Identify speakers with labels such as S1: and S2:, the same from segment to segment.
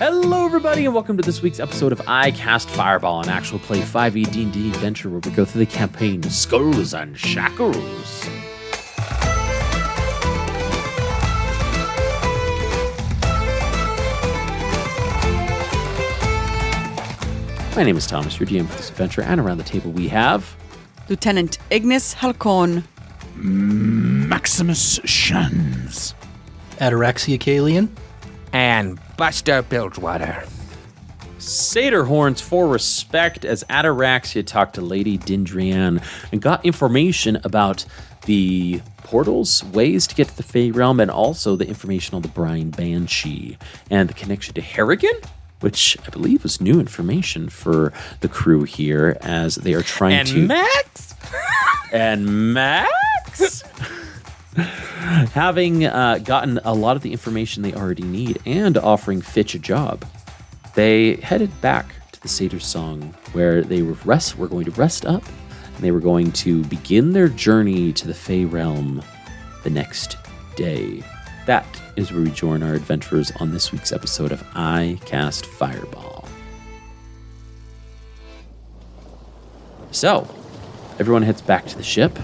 S1: Hello, everybody, and welcome to this week's episode of I Cast Fireball, an actual play 5e D&D adventure where we go through the campaign Skulls and Shackles. My name is Thomas, your DM for this adventure, and around the table we have...
S2: Lieutenant Ignis Halcón.
S3: Maximus Shans.
S4: Ataraxia Kalian.
S5: And Buster Bilgewater.
S1: Satyr horns for respect as Ataraxia talked to Lady Dindrian and got information about the portals, ways to get to the Fey Realm, and also the information on the Brine Banshee and the connection to Harrigan, which I believe was new information for the crew here as they are trying to...
S5: Max?
S1: And Max? Having gotten a lot of the information they already need and offering Fitch a job, they headed back to the Satyr Song where they were going to rest up, and they were going to begin their journey to the Fey Realm the next day. That is where we join our adventurers on this week's episode of I Cast Fireball. So, everyone heads back to the ship.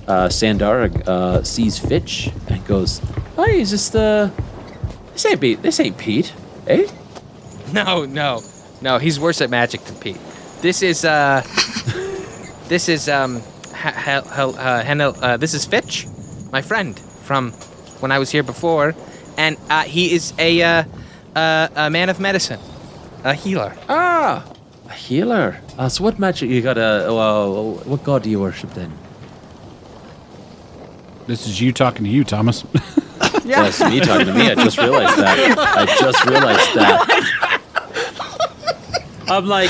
S1: Sandara sees Fitch and goes, "Hi, is this the... This ain't Pete, eh?"
S5: No. He's worse at magic than Pete. This is this is Fitch, my friend from when I was here before, and he is a man of medicine, a healer.
S1: Ah, a healer. So what magic you got? What god do you worship then?
S3: This is you talking to you, Thomas.
S1: Yeah, it's me talking to me. I just realized that. I'm like,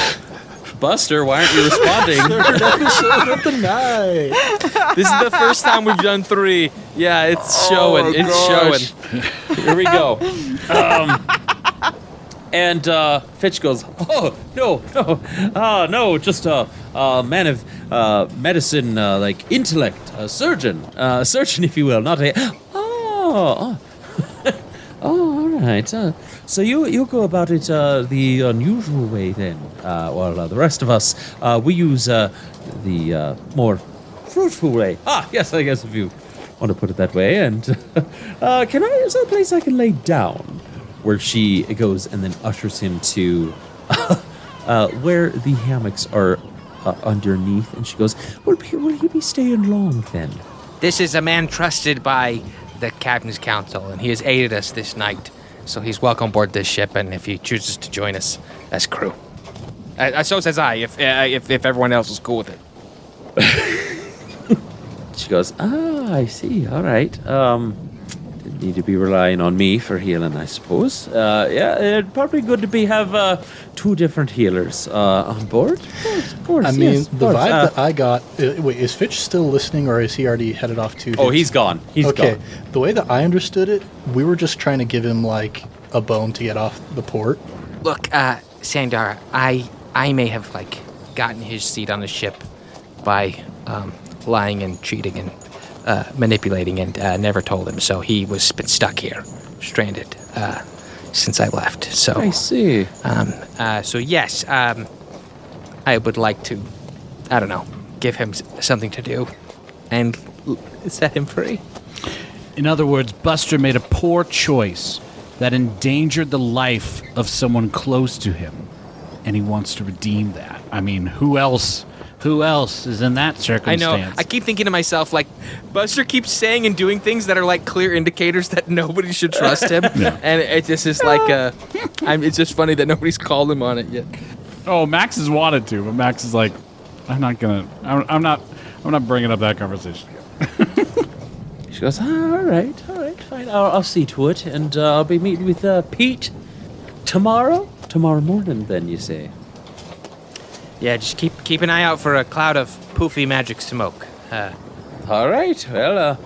S1: Buster, why aren't you responding?
S4: Third episode of the night.
S5: This is the first time we've done 3. Yeah, it's showing. It's showing.
S1: Here we go. And Fitch goes, "Oh, no, just a man of medicine, like intellect, a surgeon, if you will, not a... Oh, all right. So you go about it the unusual way then, while the rest of us, we use the more fruitful way. Ah, yes, I guess if you want to put it that way. And is there a place I can lay down?" Where she goes and then ushers him to where the hammocks are underneath, and she goes, will he be staying long then?"
S5: This is a man trusted by the Captain's Council, and he has aided us this night. So he's welcome aboard this ship, and if he chooses to join us as crew. So says I, if everyone else is cool with it.
S1: She goes, I see, all right. Didn't need to be relying on me for healing, I suppose. It'd probably good to have 2 different healers on board. Of course,
S4: I mean,
S1: yes,
S4: the vibe that I got... wait, is Fitch still listening, or is he already headed off to...
S1: Oh, he's gone. He's gone.
S4: The way that I understood it, we were just trying to give him, like, a bone to get off the port.
S5: Look, Sandara, I may have, like, gotten his seat on the ship by lying and cheating and manipulating, and never told him. So he was been stuck here, stranded, since I left. So
S1: I see.
S5: So yes, I would like to, I don't know, give him something to do, and set him free.
S3: In other words, Buster made a poor choice that endangered the life of someone close to him, and he wants to redeem that. I mean, who else is in that circumstance?
S5: I know. I keep thinking to myself, like, Buster keeps saying and doing things that are like clear indicators that nobody should trust him.
S3: Yeah.
S5: And it just is like, it's just funny that nobody's called him on it yet.
S3: Oh, Max has wanted to, but Max is like, I'm not bringing up that conversation again.
S1: She goes, all right, fine. I'll see to it, and I'll be meeting with Pete tomorrow morning. Then you say.
S5: Yeah, just keep an eye out for a cloud of poofy magic smoke.
S1: All right. Well,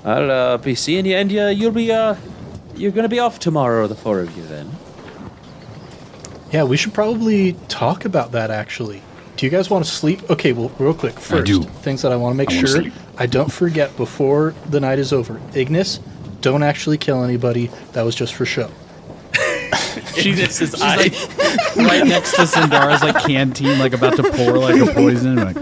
S1: I'll be seeing you, and you're gonna be off tomorrow, the 4 of you then.
S4: Yeah, we should probably talk about that, actually. Do you guys want to sleep? Okay, well, real quick. First,
S3: I do.
S4: Things that I want to make sure I don't forget before the night is over. Ignis, don't actually kill anybody. That was just for show.
S1: Ignis'
S3: She's
S1: eyes.
S3: like right next to Sandara's like canteen, like about to pour like a poison. Like,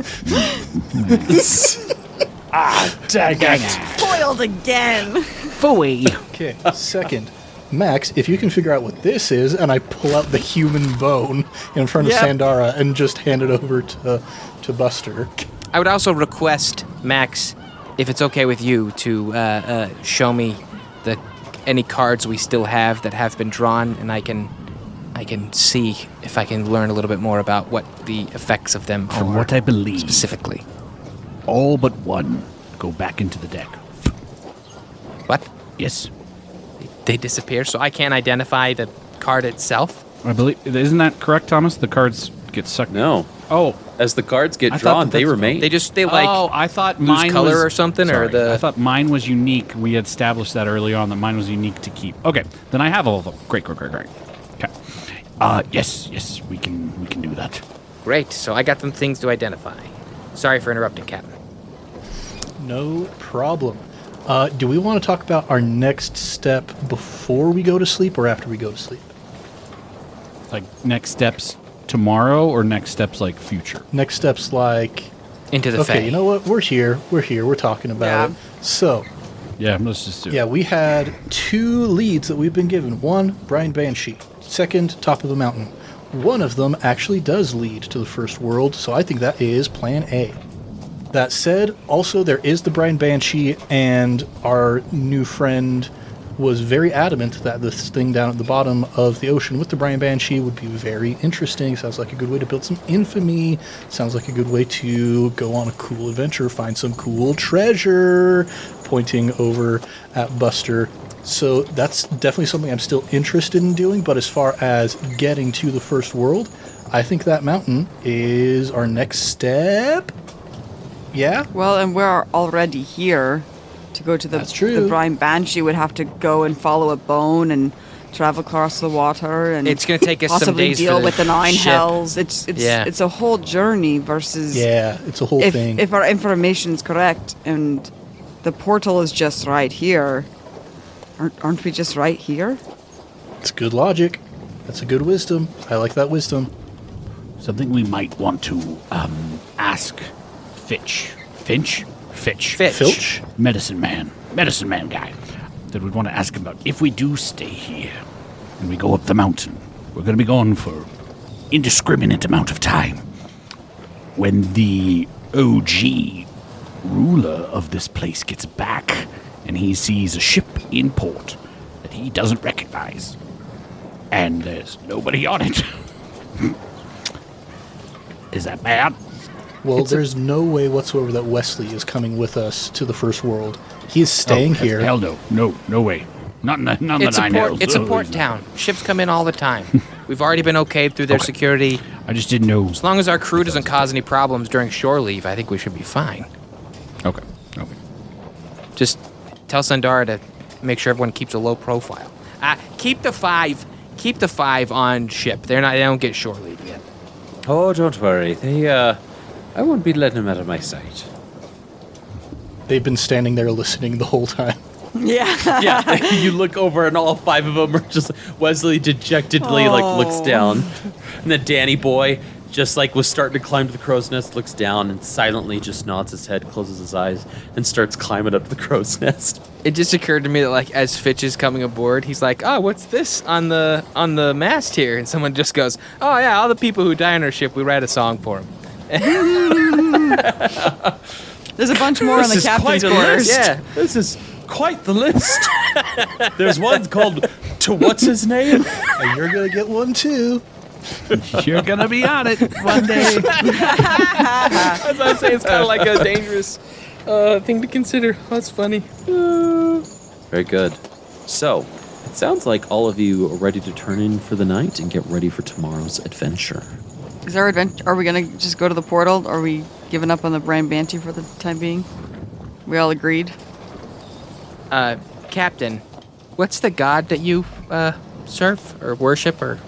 S4: Dang it.
S2: Foiled again.
S3: Fooey.
S4: Okay, second. Max, if you can figure out what this is, and I pull out the human bone in front of
S2: Yep.
S4: Sandara and just hand it over to Buster.
S5: I would also request, Max, if it's okay with you, to show me any cards we still have that have been drawn, and I can see if I can learn a little bit more about what the effects of them
S3: From
S5: are
S3: what I believe,
S5: specifically.
S3: all but one go back into the deck.
S5: What?
S3: Yes,
S5: They disappear, so I can't identify the card itself?
S3: I believe. Isn't that correct, Thomas? The cards get sucked.
S1: No.
S3: Oh,
S1: As the cards get
S3: I thought
S1: drawn,
S3: that
S1: they
S3: that's-
S1: remain.
S5: They like
S3: oh, I thought
S5: lose
S3: mine
S5: color
S3: was,
S5: or something,
S3: sorry,
S5: or the...
S3: I thought mine was unique. We had established that early on that mine was unique to keep. Okay, then I have all of them. Great. Okay. Yes, we can do that.
S5: Great, so I got some things to identify. Sorry for interrupting, Captain.
S4: No problem. Do we want to talk about our next step before we go to sleep or after we go to sleep?
S3: Like next steps tomorrow or next steps like future?
S4: Next steps like,
S5: Into the
S4: okay,
S5: Fae.
S4: you know what? We're here. We're talking about
S2: Yeah.
S4: it. So,
S3: Yeah, let's just do it.
S4: yeah, we had 2 leads that we've been given. One, Brian Banshee. Second, Top of the Mountain. One of them actually does lead to the first world, so I think that is plan A. That said, also there is the Brian Banshee, and our new friend was very adamant that this thing down at the bottom of the ocean with the Brian Banshee would be very interesting. Sounds like a good way to build some infamy. Sounds like a good way to go on a cool adventure, find some cool treasure, pointing over at Buster. So that's definitely something I'm still interested in doing, but as far as getting to the first world, I think that mountain is our next step. Yeah?
S2: Well, and we're already here. To go to
S4: That's true.
S2: the Brian Banshee would have to go and follow a bone and travel across the water and
S5: It's gonna take us some
S2: possibly
S5: days for
S2: deal
S5: the
S2: with the 9
S5: ship.
S2: hells. It's
S5: Yeah.
S2: it's a whole journey versus
S4: Yeah, it's a whole thing.
S2: if our information's correct and the portal is just right here. Aren't we just right here?
S4: It's good logic. That's a good wisdom. I like that wisdom.
S3: Something we might want to ask Fitch. Fitch?
S4: Filch?
S3: Medicine man guy. That we'd want to ask him about if we do stay here and we go up the mountain. We're going to be gone for indiscriminate amount of time. When the OG ruler of this place gets back and he sees a ship in port that he doesn't recognize and there's nobody on it. Is that bad?
S4: Well, there's no way whatsoever that Wesley is coming with us to the first world. He is staying here.
S3: Hell no. No way. Not in the
S5: It's a
S3: nine
S5: port.
S3: hells.
S5: It's a
S3: Oh,
S5: port
S3: there's
S5: town. Ships come in all the time. We've already been okayed through their
S3: Okay.
S5: security.
S3: no- I just didn't know.
S5: As long as our crew doesn't cause any problems during shore leave, I think we should be fine.
S3: Okay.
S5: Just tell Sandara to make sure everyone keeps a low profile. Keep the 5. Keep the 5 on ship. They don't get shore leave yet.
S1: Oh, don't worry. I won't be letting them out of my sight.
S4: They've been standing there listening the whole time.
S2: Yeah.
S1: Yeah, you look over and all 5 of them are just Wesley dejectedly looks down, and then Danny boy just was starting to climb to the crow's nest, looks down and silently just nods his head, closes his eyes, and starts climbing up to the crow's nest.
S5: It just occurred to me that as Fitch is coming aboard, he's like, "Oh, what's this on the mast here?" And someone just goes, "Oh yeah, all the people who die on our ship, we write a song for them."
S2: There's a bunch more on the captain's quarters.
S5: Yeah.
S1: This is quite the list. There's one called To What's His Name?
S4: And you're going to get one too.
S3: You're gonna be on it one day.
S5: That's what I'm saying. It's kind of like a dangerous thing to consider. That's funny.
S1: Very good. So, it sounds like all of you are ready to turn in for the night and get ready for tomorrow's adventure.
S2: Is our adventure? Are we gonna just go to the portal? Are we giving up on the Brian Banshee for the time being? We all agreed.
S5: Captain, what's the god that you serve or worship or?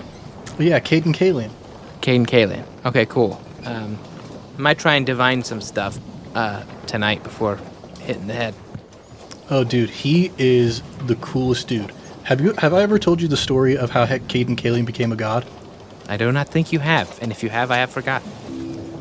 S4: Yeah, Caden Kalian.
S5: Caden Kalian. Okay, cool. I might try and divine some stuff tonight before hitting the head.
S4: Oh, dude, he is the coolest dude. Have I ever told you the story of how Caden Kaling became a god?
S5: I do not think you have, and if you have, I have forgotten.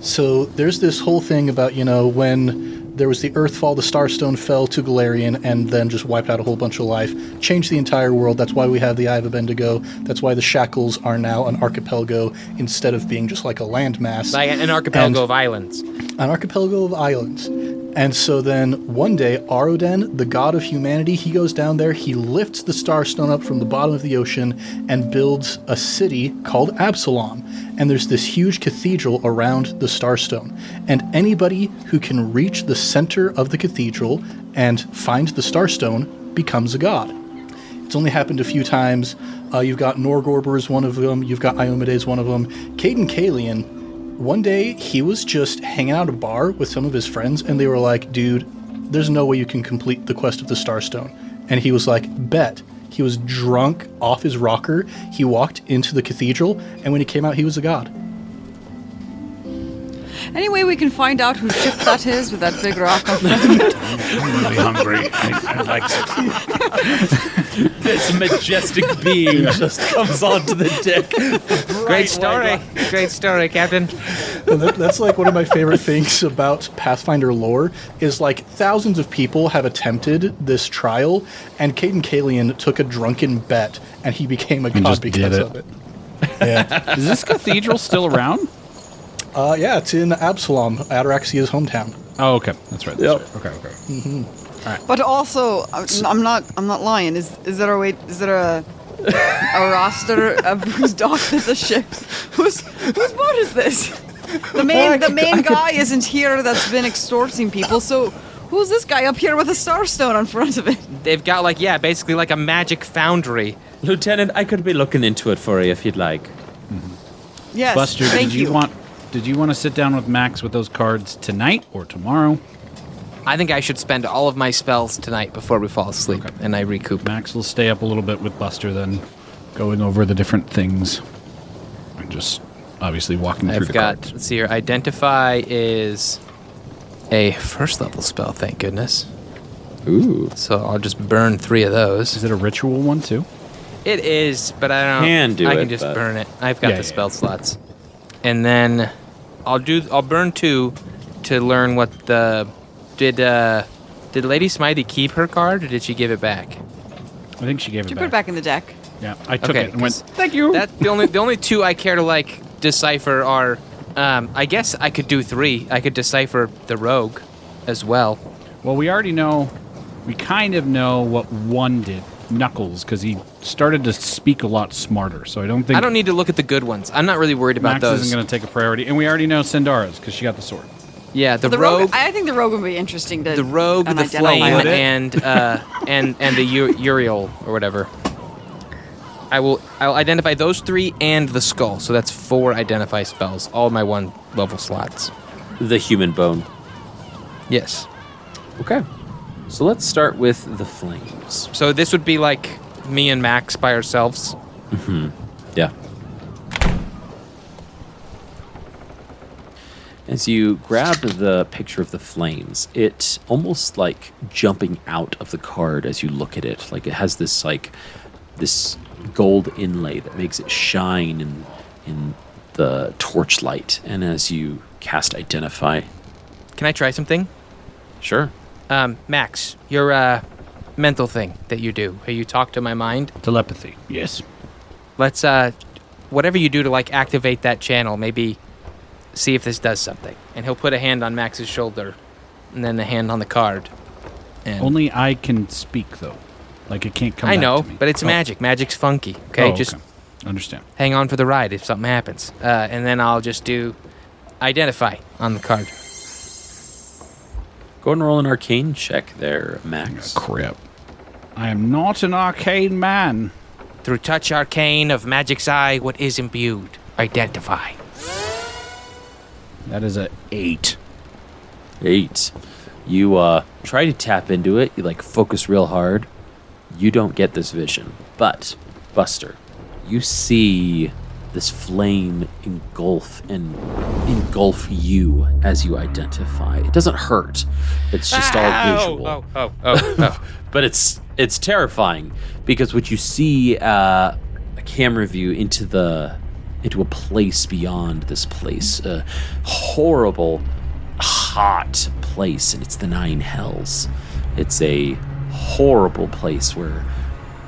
S4: So there's this whole thing about, when there was the Earthfall, the Starstone fell to Galarian and then just wiped out a whole bunch of life, changed the entire world. That's why we have the Eye of Bendigo. That's why the Shackles are now an archipelago instead of being just like a landmass.
S5: Like an archipelago of islands.
S4: An archipelago of islands. And so then one day, Aroden, the god of humanity, he goes down there, he lifts the Starstone up from the bottom of the ocean and builds a city called Absalom. And there's this huge cathedral around the Starstone. And anybody who can reach the center of the cathedral and find the Starstone becomes a god. It's only happened a few times. You've got Norgorber is one of them. You've got Iomedes is one of them. Caden Kalian, one day he was just hanging out at a bar with some of his friends, and they were like, dude, there's no way you can complete the quest of the Starstone. And he was like, bet. He was drunk off his rocker. He walked into the cathedral, and when he came out, he was a god.
S2: Any way we can find out whose ship that is with that big rock on front of it?
S3: I'm really hungry. I like it.
S1: This majestic being just comes onto the deck.
S5: Great story. Great story, Captain.
S4: And that's like one of my favorite things about Pathfinder lore is like thousands of people have attempted this trial, and Caden Kalian took a drunken bet, and he became a god
S3: just
S4: because
S3: did it.
S4: of it. Yeah.
S3: Is this cathedral still around?
S4: Yeah, it's in Absalom, Ataraxia's hometown.
S3: Oh, okay. That's right.
S1: Yep.
S3: Right. Okay.
S2: But also, I'm not lying. Is there a roster of whose dock is the ship? Whose boat is this? The main guy isn't here. That's been extorting people. So who's this guy up here with a starstone on front of it?
S5: They've got basically like a magic foundry.
S1: Lieutenant, I could be looking into it for you if you'd like.
S2: Yes.
S3: Buster,
S2: thank
S3: did you want to sit down with Max with those cards tonight or tomorrow?
S5: I think I should spend all of my spells tonight before we fall asleep, and I recoup.
S3: Max will stay up a little bit with Buster, then going over the different things and just obviously walking through the cards.
S5: Let's see here. Identify is a first level spell, thank goodness.
S1: Ooh.
S5: So I'll just burn 3 of those.
S3: Is it a ritual one too?
S5: It is, but I don't. I can just burn it. I've got the spell slots, and then I'll burn 2 to learn what the did Lady Smitey keep her card or did she give it back?
S3: I think she gave
S2: Did
S3: it
S2: you
S3: back.
S2: put it back in the deck?
S3: Yeah, I took
S5: Okay,
S3: it and went.
S5: 'cause
S3: Thank you.
S5: That the only 2 I care to decipher are. I guess I could do 3. I could decipher the rogue, as well.
S3: Well, we already know. We kind of know what one did. Knuckles, because he started to speak a lot smarter. So I don't think.
S5: I don't need to look at the good ones. I'm not really worried about
S3: Max
S5: those.
S3: isn't going to take a priority, and we already know Sindara's because she got the sword.
S5: Yeah, the
S2: rogue. I think the rogue would be interesting to.
S5: The rogue, the
S2: unidentified.
S5: flame, and the Uriel or whatever. I'll identify those 3 and the skull. So that's 4 identify spells, all my 1 level slots.
S1: The human bone.
S5: Yes.
S1: Okay. So let's start with the flames.
S5: So this would be like me and Max by ourselves.
S1: Yeah. As you grab the picture of the flames, it's almost like jumping out of the card as you look at it. Like it has this this gold inlay that makes it shine in the torchlight. And as you cast Identify.
S5: Can I try something?
S1: Sure.
S5: Max, your mental thing that you do, where you talk to my mind.
S3: Telepathy. Yes.
S5: Let's whatever you do to activate that channel, maybe see if this does something. And he'll put a hand on Max's shoulder, and then a hand on the card. And
S3: Only I can speak though. Like it can't come.
S5: I
S3: back
S5: know,
S3: to me.
S5: but it's magic. Magic's funky. Okay, just
S3: understand.
S5: hang on for the ride if something happens. And then I'll just do Identify on the card.
S1: Go and roll an arcane check there, Max.
S3: Crap. I am not an arcane man.
S5: Through touch arcane of magic's eye, what is imbued? Identify.
S3: That is a 8.
S1: 8. You try to tap into it. You focus real hard. You don't get this vision. But, Buster, you see this flame engulf you as you identify. It doesn't hurt. It's just all visual. But it's terrifying because what you see a camera view into a place beyond this place, a horrible, hot place, and it's the Nine Hells. It's a horrible place where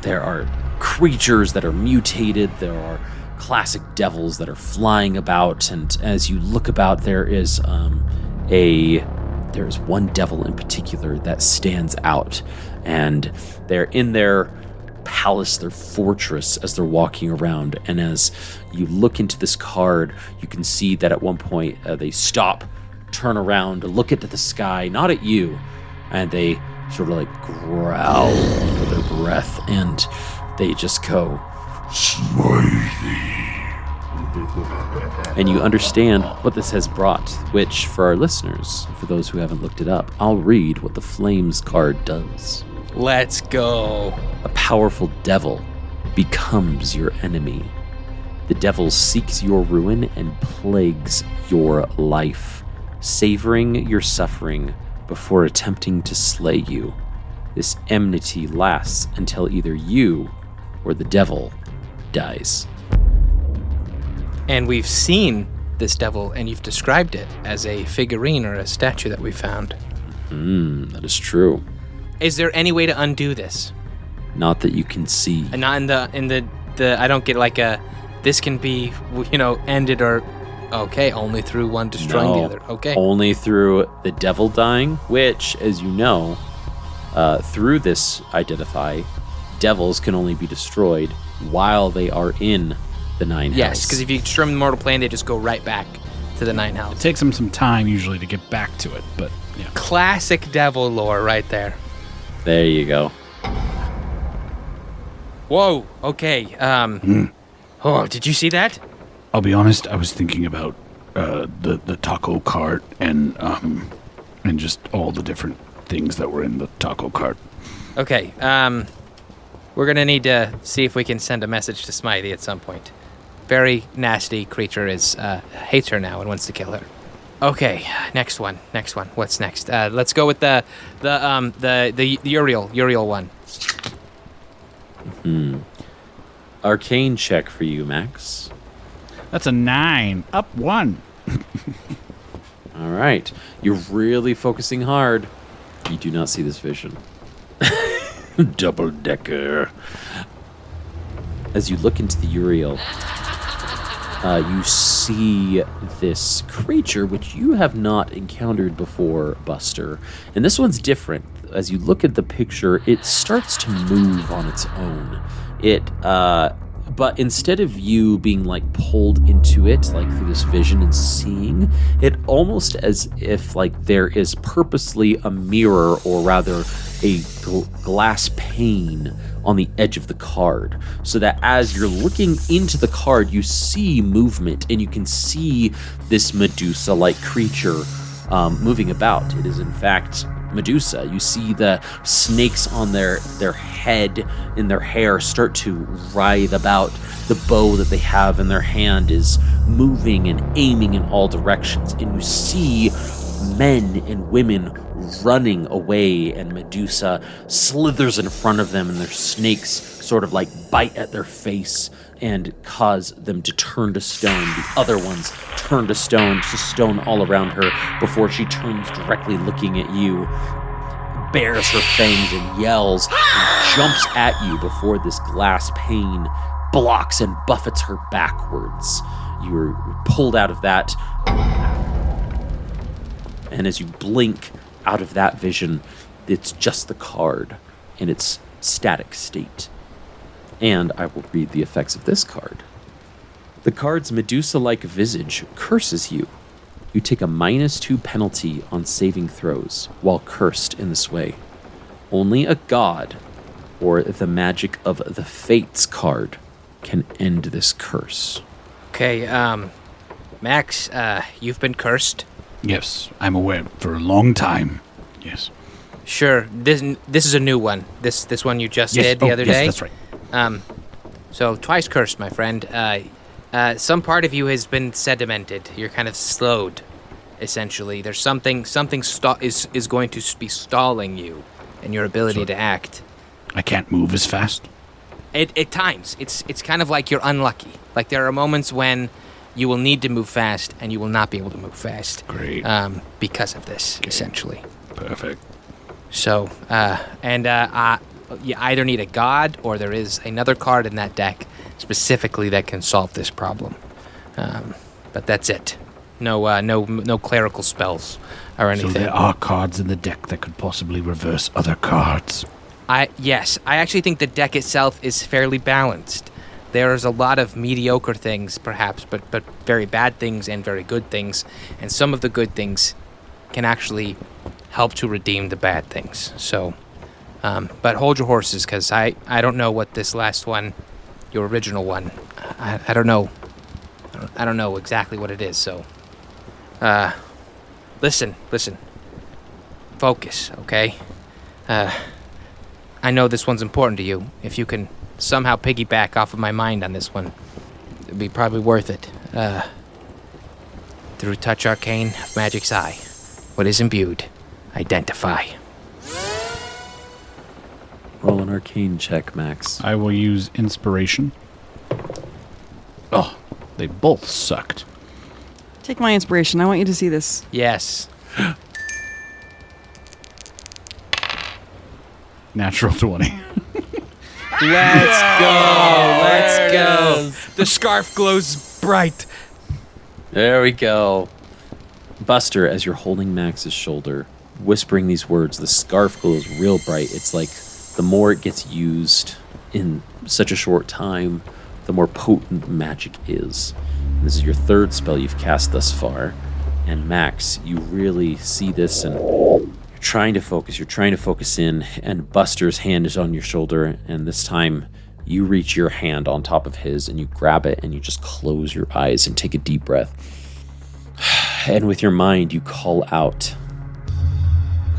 S1: there are creatures that are mutated, there are classic devils that are flying about, and as you look about, there is one devil in particular that stands out, and they're in their palace, their fortress, as they're walking around. And as you look into this card, you can see that at one point they stop, turn around, look into the sky, not at you, and they sort of like growl under their breath, and they just go, and you understand what this has brought, which for our listeners, for those who haven't looked it up, I'll read what the Flames card does.
S5: Let's go.
S1: A powerful devil becomes your enemy. The devil seeks your ruin and plagues your life, savoring your suffering before attempting to slay you. This enmity lasts until either you or the devil dies.
S5: And we've seen this devil, and you've described it as a figurine or a statue that we found.
S1: That is true.
S5: Is there any way to undo this?
S1: Not that you can see.
S5: And not in the I don't get like this can be, ended or, okay, only through one destroying the other. Okay.
S1: Only through the devil dying, which, as you know, through this identify, devils can only be destroyed while they are in the Nine Hells.
S5: Yes, because if you destroy them in the mortal plane, they just go right back to the Nine Hells.
S3: It takes them some time usually to get back to it, but yeah.
S5: Classic devil lore right there.
S1: There you go.
S5: Whoa. Okay. Oh, did you see that?
S3: I'll be honest, I was thinking about the taco cart and just all the different things that were in the taco cart.
S5: Okay. We're gonna need to see if we can send a message to Smiley at some point. Very nasty creature hates her now and wants to kill her. Okay, next one. What's next? Let's go with the Uriel one.
S1: Arcane check for you, Max.
S3: That's a 9. Up 1.
S1: All right. You're really focusing hard. You do not see this vision. Double-decker. As you look into the Uriel, you see this creature which you have not encountered before, Buster. And this one's different. As you look at the picture, it starts to move on its own. But instead of you being like pulled into it, like through this vision and seeing it, almost as if like there is purposely a mirror, or rather a glass pane on the edge of the card, so that as you're looking into the card, you see movement, and you can see this Medusa-like creature moving about. It is in fact Medusa. You see the snakes on their head, in their hair, start to writhe about. The bow that they have in their hand is moving and aiming in all directions, and you see men and women running away, and Medusa slithers in front of them, and their snakes sort of like bite at their face and cause them to turn to stone. The other ones turn to stone all around her, before she turns directly looking at you, bares her fangs and yells and jumps at you before this glass pane blocks and buffets her backwards. You're pulled out of that, and as you blink out of that vision, it's just the card in its static state. And I will read the effects of this card. The card's Medusa-like visage curses you. You take a -2 penalty on saving throws while cursed in this way. Only a god or the magic of the Fates card can end this curse.
S5: Okay, Max, you've been cursed.
S3: Yes, I'm aware for a long time. Yes.
S5: Sure. This is a new one. This one you just did the other day.
S3: Yes, that's right.
S5: So twice cursed, my friend. some part of you has been sedimented. You're kind of slowed, essentially. There's something is going to be stalling you and your ability to act.
S3: I can't move as fast.
S5: At times, it's kind of like you're unlucky. Like there are moments when you will need to move fast and you will not be able to move fast.
S3: Great.
S5: Because of this, essentially.
S3: Perfect.
S5: So, you either need a god or there is another card in that deck specifically that can solve this problem. But that's it. No clerical spells or anything.
S3: So there are cards in the deck that could possibly reverse other cards.
S5: Yes, I actually think the deck itself is fairly balanced. There's a lot of mediocre things, perhaps, but very bad things and very good things. And some of the good things can actually help to redeem the bad things. So, but hold your horses, because I don't know what this last one, your original one, I don't know. I don't know exactly what it is, so... Listen. Focus, okay? I know this one's important to you. If you can somehow piggyback off of my mind on this one, it'd be probably worth it. Through touch arcane of magic's eye, what is imbued, identify.
S1: Roll an arcane check, Max.
S3: I will use inspiration. Oh, they both sucked.
S2: Take my inspiration. I want you to see this.
S5: Yes.
S3: Natural 20.
S5: Let's go. The scarf glows bright.
S1: There we go. Buster, as you're holding Max's shoulder, whispering these words, the scarf glows real bright. It's like the more it gets used in such a short time, the more potent magic is. And this is your third spell you've cast thus far. And Max, you really see this and you're trying to focus in, and Buster's hand is on your shoulder, and this time you reach your hand on top of his and you grab it and you just close your eyes and take a deep breath. And with your mind, you call out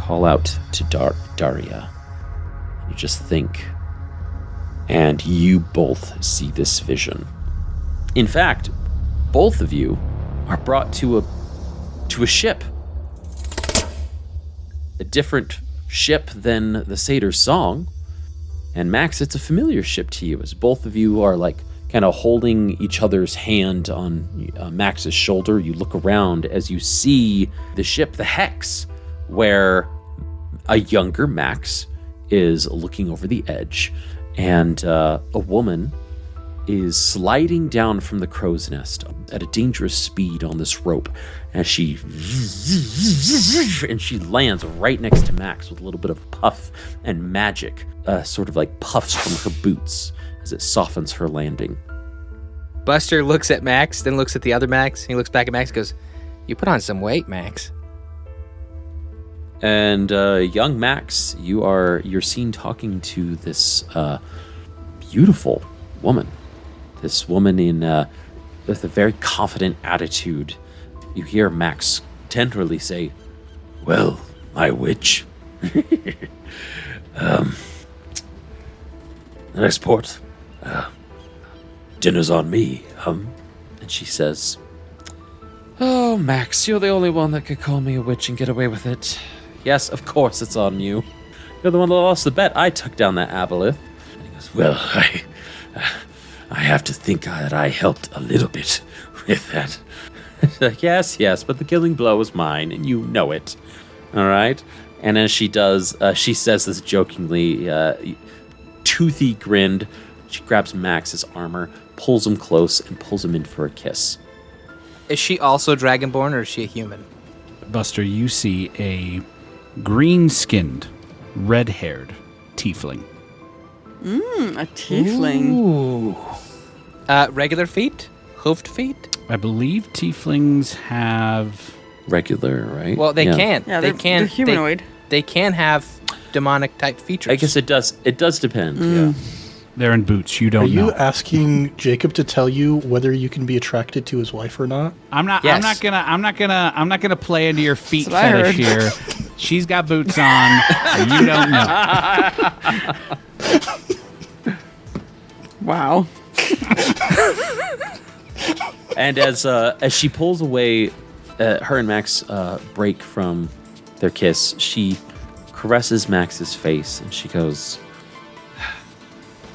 S1: to Daria. You just think, and you both see this vision. In fact, both of you are brought to a ship. A different ship than the satyr's song. And Max, it's a familiar ship to you, as both of you are like kind of holding each other's hand on Max's shoulder. You look around as you see the ship, the Hex, where a younger Max is looking over the edge, and a woman is sliding down from the crow's nest at a dangerous speed on this rope, as she lands right next to Max with a little bit of puff and magic, sort of like puffs from her boots as it softens her landing.
S5: Buster looks at Max, then looks at the other Max. He looks back at Max and goes, "You put on some weight, Max."
S1: And young Max, you're seen talking to this beautiful woman. This woman with a very confident attitude. You hear Max tenderly say, "Well, my witch, the next port, dinner's on me, And she says, "Oh, Max, you're the only one that could call me a witch and get away with it. Yes, of course it's on you. You're the one that lost the bet. I took down that aboleth." And he goes, "Well, I have to think that I helped a little bit with that." Like, yes, but the killing blow was mine, and you know it. All right? And as she does, she says this jokingly, toothy grinned. She grabs Max's armor, pulls him close, and pulls him in for a kiss.
S5: Is she also dragonborn, or is she a human?
S3: Buster, you see a green-skinned, red-haired tiefling.
S2: A tiefling.
S5: Ooh. Regular feet? Hoofed feet?
S3: I believe tieflings have...
S1: Regular, right?
S5: Well, they can't.
S2: Yeah,
S5: they
S2: they're humanoid.
S5: They can have demonic-type features.
S1: I guess it does depend, yeah.
S3: They're in boots. You don't
S4: Are you
S3: know.
S4: asking Jacob to tell you whether you can be attracted to his wife or not?
S5: Yes.
S3: I'm not gonna play into your feet
S2: That's what I
S3: fetish here. She's got boots on. And you don't know.
S2: Wow.
S1: And as she pulls away, her and Max break from their kiss. She caresses Max's face and she goes,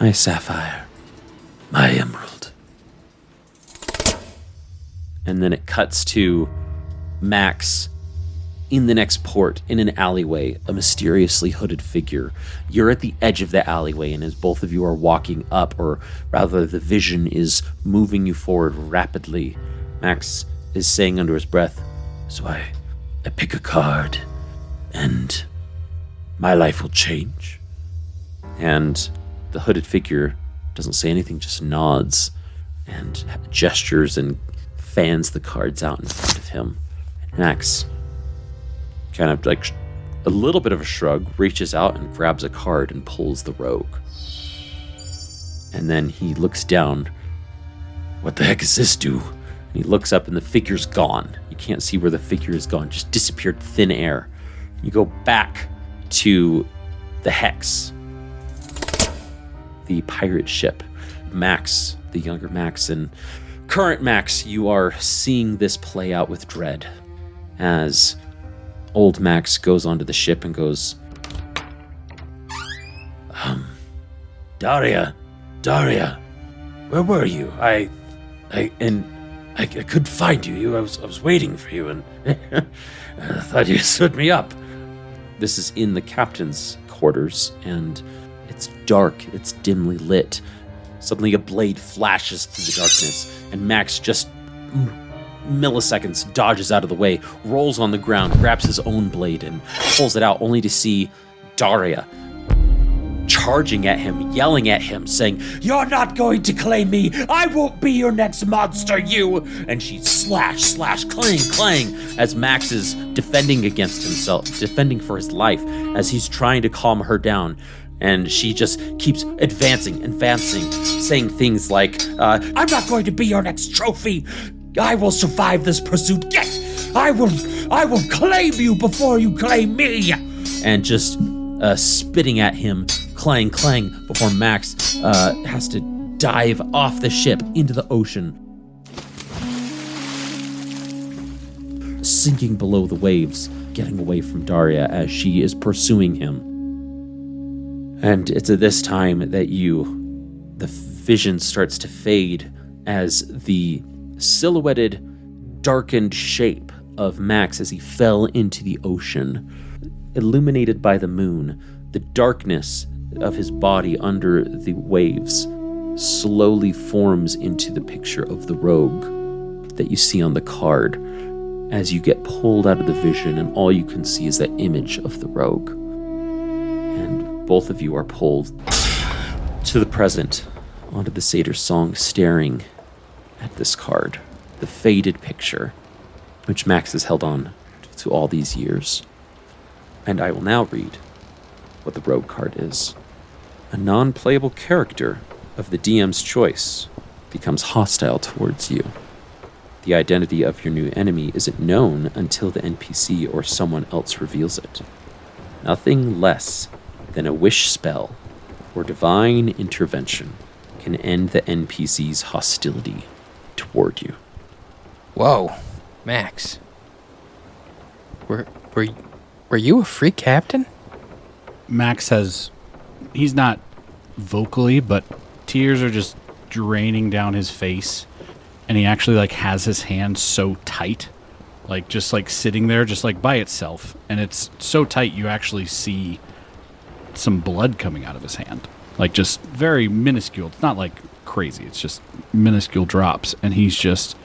S1: "My sapphire, my emerald." And then it cuts to Max in the next port, in an alleyway, a mysteriously hooded figure. You're at the edge of the alleyway, and as both of you are walking up, or rather the vision is moving you forward rapidly, Max is saying under his breath, "So I pick a card, and my life will change." And the hooded figure doesn't say anything, just nods and gestures and fans the cards out in front of him. And Max, kind of like a little bit of a shrug, reaches out and grabs a card and pulls the rogue. And then he looks down. "What the heck does this do?" And he looks up and the figure's gone. You can't see where the figure is gone, just disappeared thin air. You go back to the Hex, the pirate ship. Max, the younger Max, and current Max, you are seeing this play out with dread as old Max goes onto the ship and goes, Daria, where were you? I couldn't find you. I was waiting for you, and I thought you stood me up." This is in the captain's quarters, and it's dark. It's dimly lit. Suddenly, a blade flashes through the darkness, and Max just milliseconds dodges out of the way, rolls on the ground, grabs his own blade, and pulls it out, only to see Daria charging at him, yelling at him, saying, "You're not going to claim me! I won't be your next monster, you!" And she slash, clang, as Max is defending against himself, defending for his life, as he's trying to calm her down. And she just keeps advancing, saying things like, "I'm not going to be your next trophy! I will survive this pursuit! I will claim you before you claim me!" And just spitting at him, clang, before Max has to dive off the ship into the ocean, sinking below the waves, getting away from Daria as she is pursuing him. And it's at this time that the vision starts to fade as the silhouetted, darkened shape of Max as he fell into the ocean, illuminated by the moon, the darkness of his body under the waves slowly forms into the picture of the rogue that you see on the card as you get pulled out of the vision, and all you can see is that image of the rogue. And both of you are pulled to the present, onto the Satyr song, staring at this card, the faded picture, which Max has held on to all these years. And I will now read what the rogue card is. A non-playable character of the DM's choice becomes hostile towards you. The identity of your new enemy isn't known until the NPC or someone else reveals it. Nothing less than a wish spell or divine intervention can end the NPC's hostility toward you.
S5: Whoa, Max. Were you a free captain?
S3: Max he's not vocally, but tears are just draining down his face. And he actually has his hand so tight, just sitting there, just by itself. And it's so tight you actually see some blood coming out of his hand. Just very minuscule. It's not crazy. It's just minuscule drops. And he's just...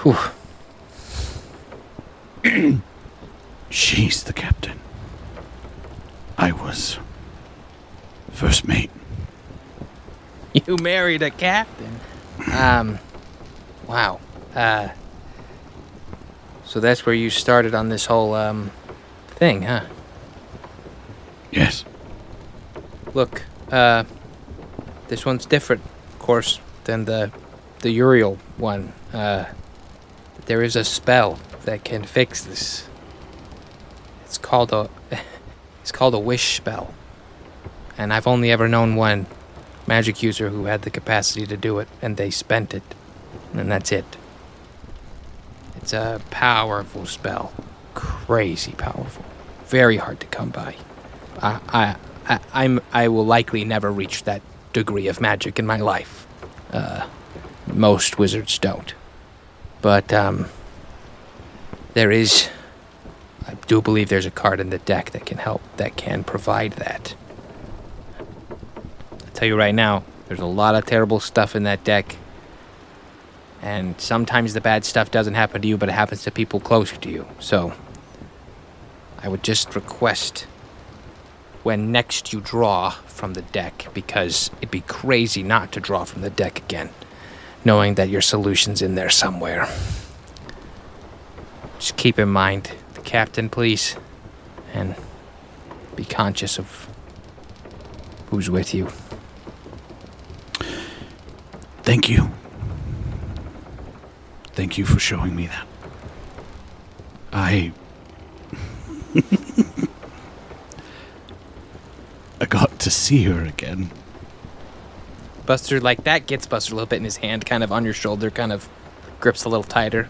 S5: Whew.
S3: She's the captain. I was first mate.
S5: You married a captain? Wow. So that's where you started on this whole, thing, huh?
S3: Yes.
S5: Look, this one's different, of course, than the Uriel one. There is a spell that can fix this. It's called a wish spell. And I've only ever known one magic user who had the capacity to do it, and they spent it. and that's it. It's a powerful spell. Crazy powerful. Very hard to come by. I will likely never reach that degree of magic in my life. Most wizards don't. But I do believe there's a card in the deck that can help, that can provide that. I'll tell you right now, there's a lot of terrible stuff in that deck. And sometimes the bad stuff doesn't happen to you, but it happens to people closer to you. So, I would just request when next you draw from the deck, because it'd be crazy not to draw from the deck again, knowing that your solution's in there somewhere. Just keep in mind the captain, please, and be conscious of who's with you.
S3: Thank you. Thank you for showing me that. I got to see her again.
S5: Buster, like, that gets Buster a little bit in his hand, kind of on your shoulder, kind of grips a little tighter.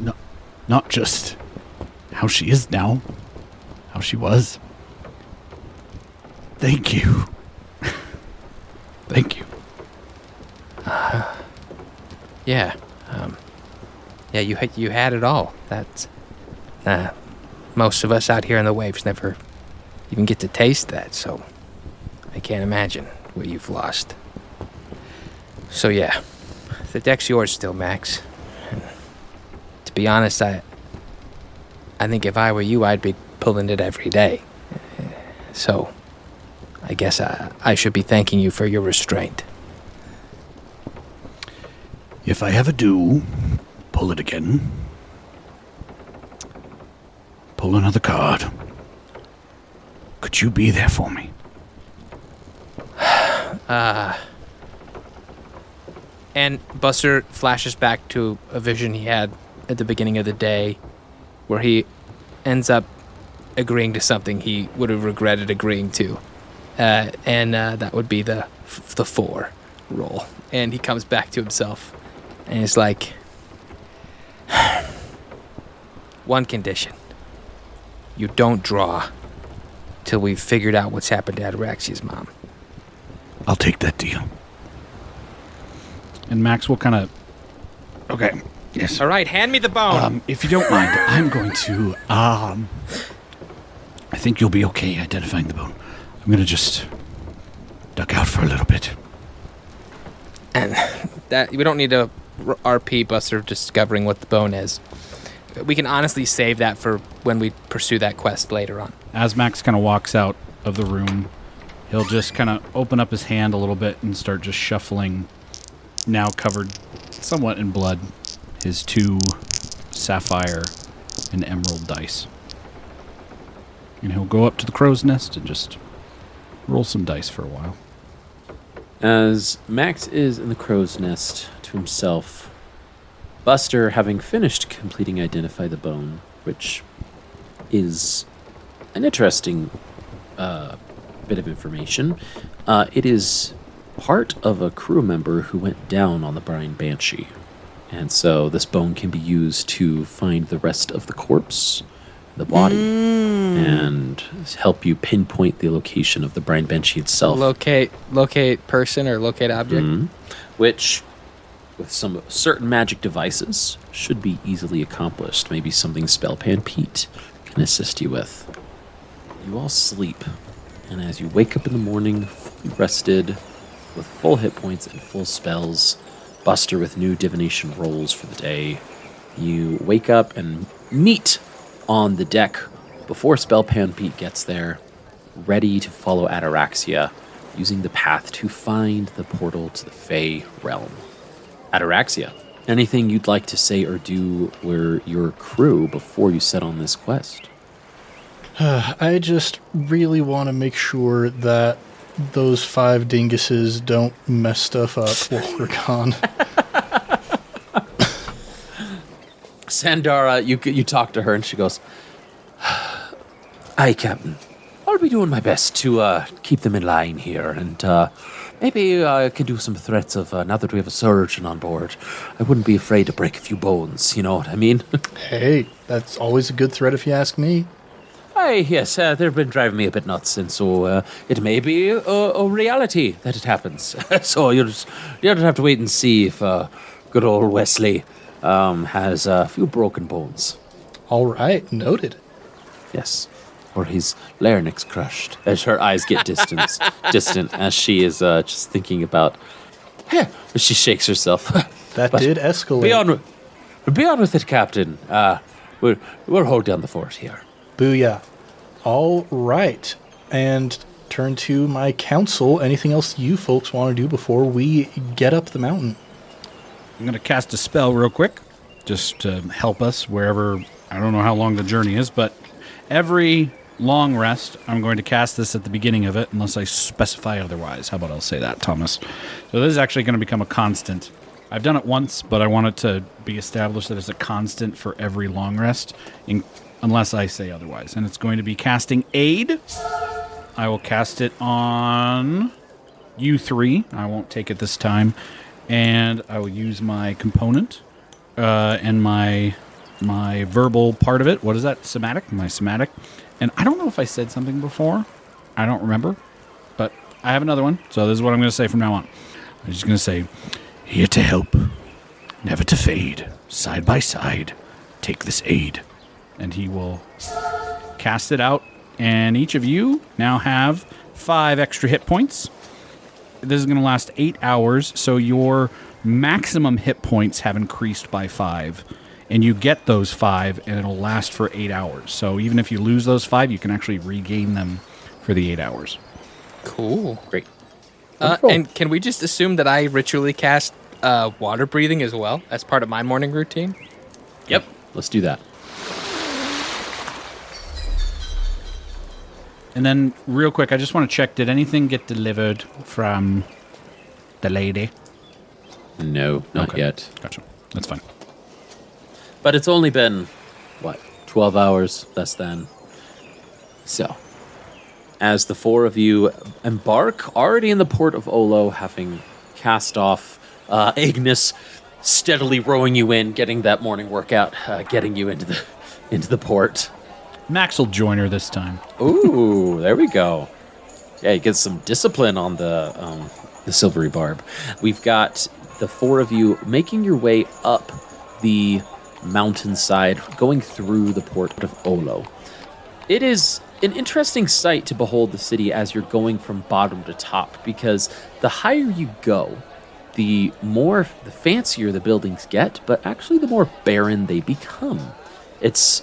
S3: No, not just how she is now, how she was. Thank you. Thank you.
S5: Yeah. Yeah, you had it all. That's most of us out here in the waves never even get to taste that, so I can't imagine what you've lost. So yeah, the deck's yours still, Max. And to be honest, I think if I were you, I'd be pulling it every day. So I guess I should be thanking you for your restraint.
S3: If I ever do pull it again, pull another card, could you be there for me?
S5: And Buster flashes back to a vision he had at the beginning of the day where he ends up agreeing to something he would have regretted agreeing to. And that would be the 4 roll. And he comes back to himself and he's like, one condition. You don't draw till we've figured out what's happened to Ataraxia's mom.
S3: I'll take that deal. And Max will kind of... Okay, yes.
S5: All right, hand me the bone.
S3: If you don't mind, I'm going to... I think you'll be okay identifying the bone. I'm going to just duck out for a little bit.
S5: And that we don't need to RP Buster discovering what the bone is. We can honestly save that for when we pursue that quest later on.
S3: As Max kind of walks out of the room, he'll just kind of open up his hand a little bit and start just shuffling, now covered somewhat in blood, his 2 sapphire and emerald dice. And he'll go up to the crow's nest and just roll some dice for a while.
S1: As Max is in the crow's nest to himself, Buster, having finished completing Identify the Bone, which is an interesting bit of information, it is part of a crew member who went down on the Brine Banshee. And so this bone can be used to find the rest of the corpse, the body, and help you pinpoint the location of the Brine Banshee itself.
S5: Locate person or locate object.
S1: Which, with some certain magic devices, should be easily accomplished. Maybe something Spellpan Pete can assist you with. You all sleep, and as you wake up in the morning, fully rested, with full hit points and full spells, Buster with new divination rolls for the day, you wake up and meet on the deck before Spellpan Pete gets there, ready to follow Ataraxia, using the path to find the portal to the Fey realm. Ataraxia, anything you'd like to say or do with your crew before you set on this quest?
S4: I just really want to make sure that those 5 dinguses don't mess stuff up while we're gone.
S1: Sandara, you talk to her and she goes, "Aye, Captain. I'll be doing my best to keep them in line here, and maybe I could do some threats of, now that we have a surgeon on board, I wouldn't be afraid to break a few bones, you know what I mean?
S4: Hey, that's always a good threat if you ask me.
S1: Aye, yes, they've been driving me a bit nuts, and so it may be a reality that it happens. So you'll just have to wait and see if good old Wesley has a few broken bones.
S4: All right, noted.
S1: Yes. Or his larynx crushed, as her eyes get distant as she is just thinking about. She shakes herself.
S4: That
S1: But
S4: did escalate.
S1: Be on with it, Captain. We'll hold down the fort here.
S4: Booyah. All right. And turn to my council. Anything else you folks want to do before we get up the mountain?
S3: I'm going to cast a spell real quick, just to help us wherever. I don't know how long the journey is, but every long rest, I'm going to cast this at the beginning of it, unless I specify otherwise. How about I'll say that, Thomas? So this is actually going to become a constant. I've done it once, but I want it to be established that it's a constant for every long rest, unless I say otherwise. And it's going to be casting Aid. I will cast it on you three. I won't take it this time. And I will use my component and my verbal part of it. What is that? Somatic? My somatic. And I don't know if I said something before. I don't remember. But I have another one. So this is what I'm going to say from now on. I'm just going to say, here to help, never to fade, side by side, take this aid. And he will cast it out. And each of you now have 5 extra hit points. This is going to last 8 hours. So your maximum hit points have increased by 5. And you get those 5, and it'll last for 8 hours. So even if you lose those 5, you can actually regain them for the 8 hours.
S5: Cool.
S1: Great.
S5: And can we just assume that I ritually cast water breathing as well as part of my morning routine?
S1: Yep. Let's do that.
S3: And then, real quick, I just want to check, did anything get delivered from the lady?
S1: No, not
S3: Okay.
S1: yet.
S3: Gotcha. That's fine.
S1: But it's only been, 12 hours, less than. So, as the 4 of you embark, already in the Port of Ollo, having cast off Ignis, steadily rowing you in, getting that morning workout, getting you into the port.
S3: Max will join her this time.
S1: Ooh, there we go. Yeah, you get some discipline on the silvery barb. We've got the 4 of you making your way up the mountainside, going through the Port of Ollo. It is an interesting sight to behold the city as you're going from bottom to top, because the higher you go, the fancier the buildings get, but actually the more barren they become. It's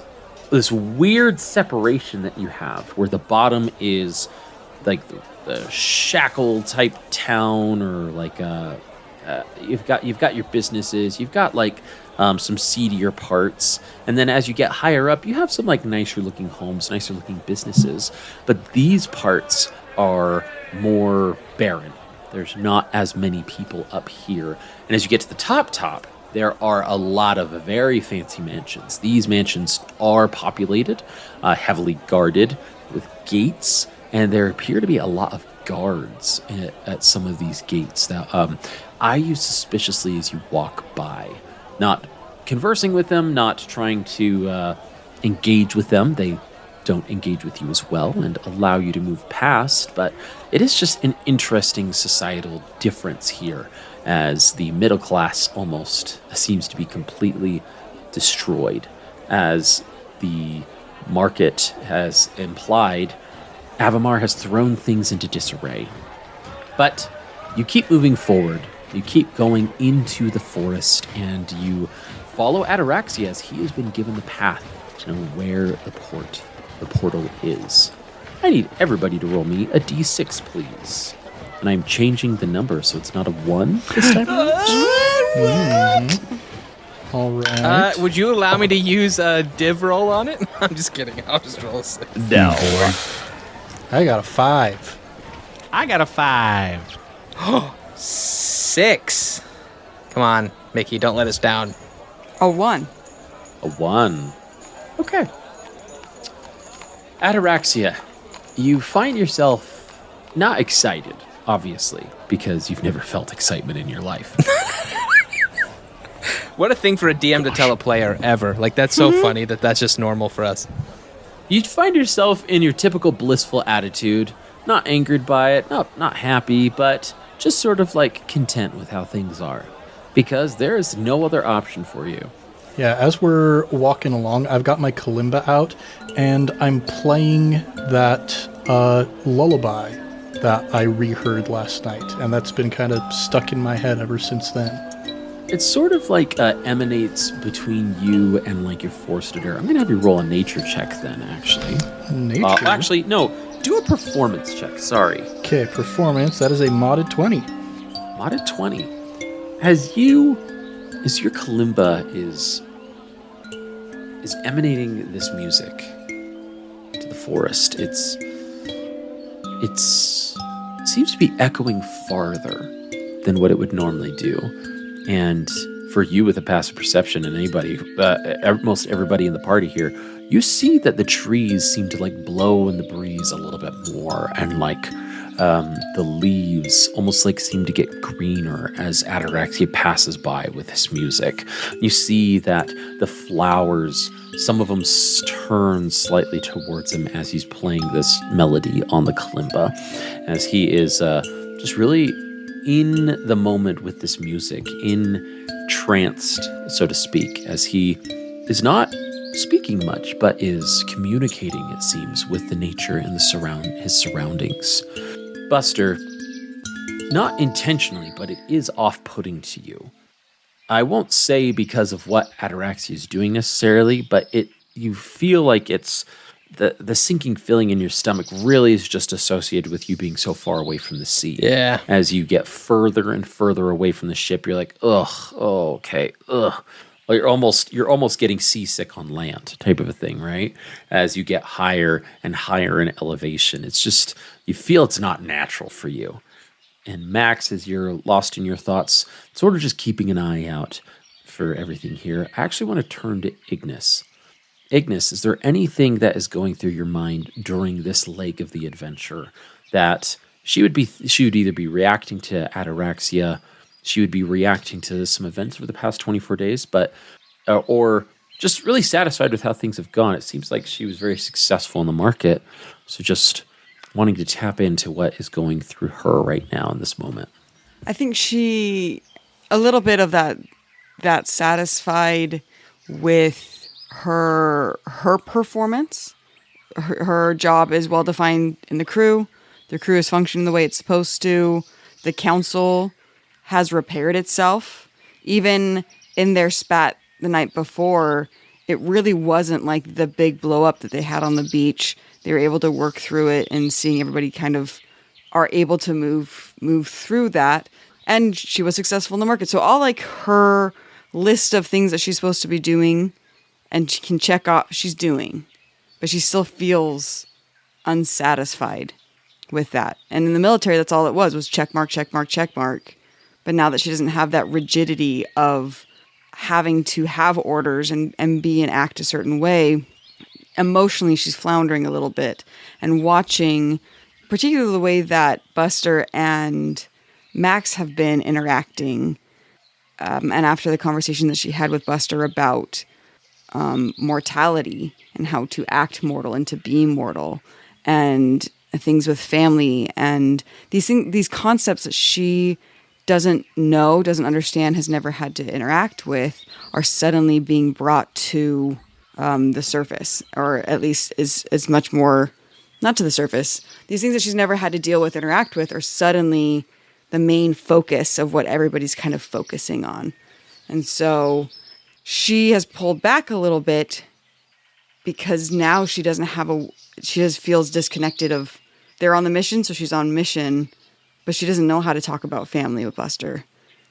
S1: this weird separation that you have, where the bottom is like the shackle type town, or like you've got your businesses, you've got like some seedier parts, and then as you get higher up, you have some like nicer looking homes, nicer looking businesses. But these parts are more barren. There's not as many people up here, and as you get to the top, there are a lot of very fancy mansions. These mansions are populated, heavily guarded with gates, and there appear to be a lot of guards at some of these gates that eye you suspiciously as you walk by. Not conversing with them, not trying to engage with them. They don't engage with you as well and allow you to move past, but it is just an interesting societal difference here, as the middle class almost seems to be completely destroyed. As the market has implied, Avamar has thrown things into disarray. But you keep moving forward, you keep going into the forest, and you follow Ataraxia as he has been given the path to know where the portal is. I need everybody to roll me a d6, please. And I'm changing the number so it's not a 1 this time around.
S4: All right.
S5: Would you allow me to use a div roll on it? I'm just kidding. I'll just roll a 6.
S1: No.
S4: I got a 5.
S3: I got a 5.
S5: 6. Come on, Mickey, don't let us down.
S2: A 1.
S1: A 1. Okay. Ataraxia, you find yourself not excited, obviously, because you've never felt excitement in your life.
S5: What a thing for a DM to tell a player ever. Like, that's so funny that's just normal for us.
S1: You find yourself in your typical blissful attitude, not angered by it, not happy, but just sort of like content with how things are, because there is no other option for you.
S4: Yeah, as we're walking along, I've got my kalimba out, and I'm playing that lullaby that I reheard last night, and that's been kind of stuck in my head ever since then.
S1: It sort of like emanates between you and like your forced endure. I'm going to have you roll a nature check then, actually.
S4: Nature?
S1: Actually, no. Do a performance check. Sorry.
S4: Okay, performance. That is a modded 20.
S1: Modded 20. As your kalimba is emanating this music to the forest, it seems to be echoing farther than what it would normally do. And for you with a passive perception, and anybody, most everybody in the party here, you see that the trees seem to like blow in the breeze a little bit more, and like the leaves almost like seem to get greener as Ataraxia passes by with this music. You see that the flowers, some of them turn slightly towards him as he's playing this melody on the kalimba, as he is just really in the moment with this music, entranced, so to speak, as he is not speaking much, but is communicating, it seems, with the nature and his surroundings. Buster, not intentionally, but it is off-putting to you. I won't say because of what Ataraxia is doing necessarily, but you feel like it's the sinking feeling in your stomach really is just associated with you being so far away from the sea.
S5: Yeah.
S1: As you get further and further away from the ship, you're like, ugh, oh, okay, ugh. Well, you're almost getting seasick on land type of a thing, right? As you get higher and higher in elevation, it's just, you feel it's not natural for you. And Max, as you're lost in your thoughts, sort of just keeping an eye out for everything here, I actually want to turn to Ignis. Ignis, is there anything that is going through your mind during this leg of the adventure that she would either be reacting to Ataraxia, she would be reacting to some events over the past 24 days, but or just really satisfied with how things have gone? It seems like she was very successful in the market, so just wanting to tap into what is going through her right now in this moment.
S2: I think she, a little bit of that satisfied with her performance. Her job is well defined in the crew. The crew is functioning the way it's supposed to. The council has repaired itself. Even in their spat the night before, it really wasn't like the big blow up that they had on the beach. They were able to work through it, and seeing everybody kind of are able to move through that. And she was successful in the market. So all like her list of things that she's supposed to be doing and she can check off, she's doing, but she still feels unsatisfied with that. And in the military, that's all it was check mark, check mark, check mark. But now that she doesn't have that rigidity of having to have orders and be and act a certain way, emotionally she's floundering a little bit. And watching, particularly the way that Buster and Max have been interacting, and after the conversation that she had with Buster about mortality and how to act mortal and to be mortal, and things with family, and these concepts that she doesn't know, doesn't understand, has never had to interact with, are suddenly being brought to the surface, or at least is much more, not to the surface. These things that she's never had to deal with, interact with, are suddenly the main focus of what everybody's kind of focusing on. And so she has pulled back a little bit because now she doesn't have she just feels disconnected of, they're on the mission, so she's on mission, but she doesn't know how to talk about family with Buster.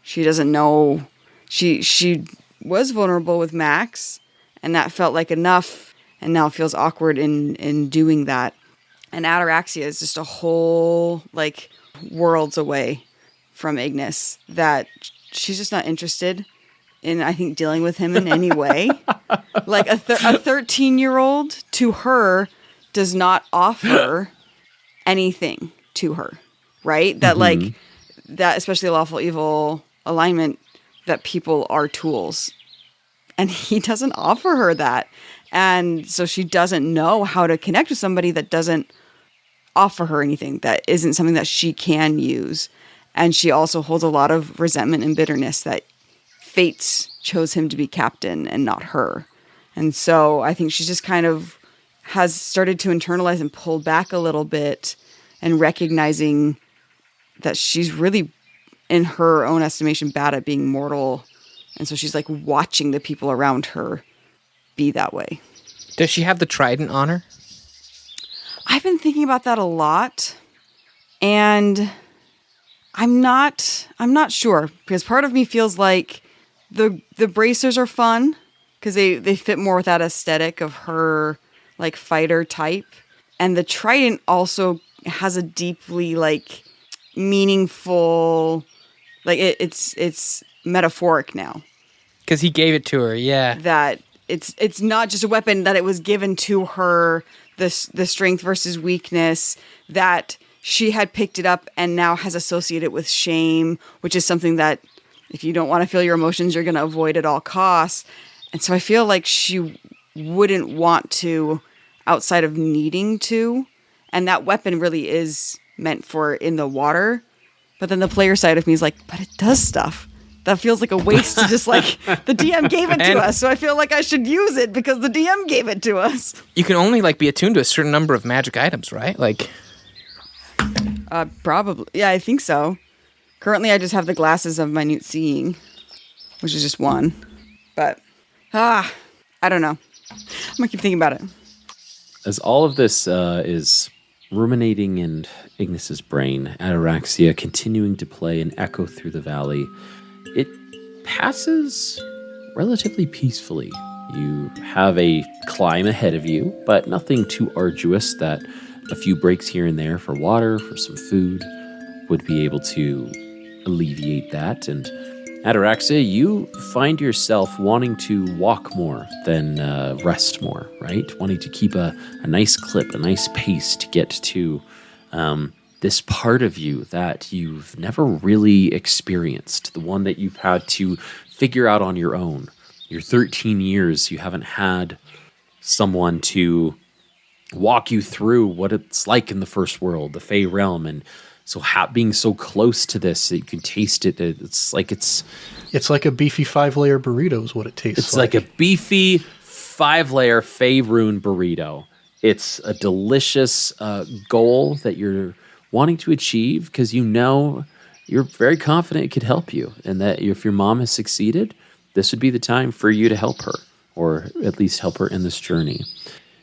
S2: She doesn't know, she was vulnerable with Max, and that felt like enough, and now feels awkward in doing that. And Ataraxia is just a whole, like, worlds away from Ignis, that she's just not interested in, I think, dealing with him in any way. Like a 13-year-old to her does not offer anything to her. right? That like that, especially lawful evil alignment, that people are tools, and he doesn't offer her that, and so she doesn't know how to connect with somebody that doesn't offer her anything, that isn't something that she can use. And she also holds a lot of resentment and bitterness that fates chose him to be captain and not her. And so I think she's just kind of has started to internalize and pull back a little bit, and recognizing that she's really, in her own estimation, bad at being mortal. And so she's like watching the people around her be that way.
S5: Does she have the trident on her?
S2: I've been thinking about that a lot, and I'm not sure, because part of me feels like the bracers are fun because they fit more with that aesthetic of her like fighter type, and the trident also has a deeply like meaningful, like it's metaphoric now.
S5: Because he gave it to her, yeah.
S2: That it's not just a weapon, that it was given to her, the strength versus weakness, that she had picked it up and now has associated it with shame, which is something that if you don't want to feel your emotions, you're going to avoid at all costs. And so I feel like she wouldn't want to outside of needing to. And that weapon really is meant for in the water. But then the player side of me is like, but it does stuff. That feels like a waste to just like, the DM gave it to us, so I feel like I should use it because the DM gave it to us.
S5: You can only like be attuned to a certain number of magic items, right? Like,
S2: probably. Yeah, I think so. Currently, I just have the glasses of minute seeing, which is just one. But, I don't know. I'm gonna keep thinking about it.
S1: As all of this is ruminating in Ignis's brain, Ataraxia continuing to play and echo through the valley, it passes relatively peacefully. You have a climb ahead of you, but nothing too arduous that a few breaks here and there for water, for some food, would be able to alleviate that. And Ataraxia, you find yourself wanting to walk more than rest more, right? Wanting to keep a nice clip, a nice pace to get to this part of you that you've never really experienced, the one that you've had to figure out on your own. Your 13 years, you haven't had someone to walk you through what it's like in the first world, the Fey realm, and so being so close to this that you can taste it. It's like a beefy 5-layer burrito is what it tastes like.
S3: It's like a beefy 5-layer Fey rune burrito. It's a delicious goal that you're wanting to achieve because you know you're very confident it could help you, and that if your mom has succeeded, this would be the time for you to help her, or at least help her in this journey.